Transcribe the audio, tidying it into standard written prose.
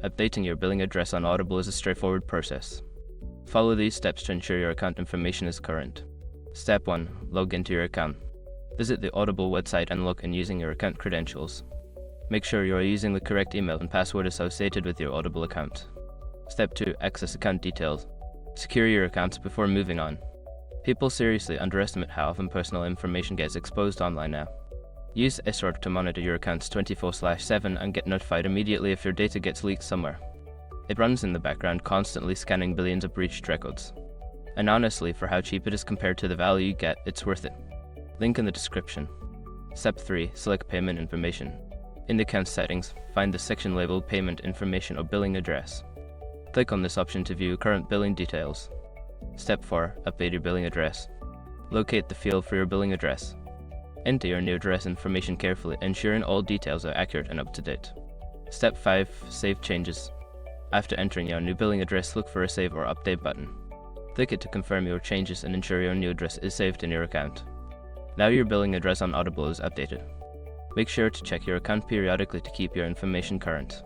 Updating your billing address on Audible is a straightforward process. Follow these steps to ensure your account information is current. Step 1. Log into your account. Visit the Audible website and log in using your account credentials. Make sure you are using the correct email and password associated with your Audible account. Step 2. Access account details. Secure your accounts before moving on. People seriously underestimate how often personal information gets exposed online now. Use Escort to monitor your accounts 24/7 and get notified immediately if your data gets leaked somewhere. It runs in the background, constantly scanning billions of breached records. And honestly, for how cheap it is compared to the value you get, it's worth it. Link in the description. Step 3. Select payment information. In the account settings, find the section labeled Payment Information or Billing Address. Click on this option to view current billing details. Step 4. Update your billing address. Locate the field for your billing address. Enter your new address information carefully, ensuring all details are accurate and up to date. Step 5. Save changes. After entering your new billing address, look for a Save or Update button. Click it to confirm your changes and ensure your new address is saved in your account. Now your billing address on Audible is updated. Make sure to check your account periodically to keep your information current.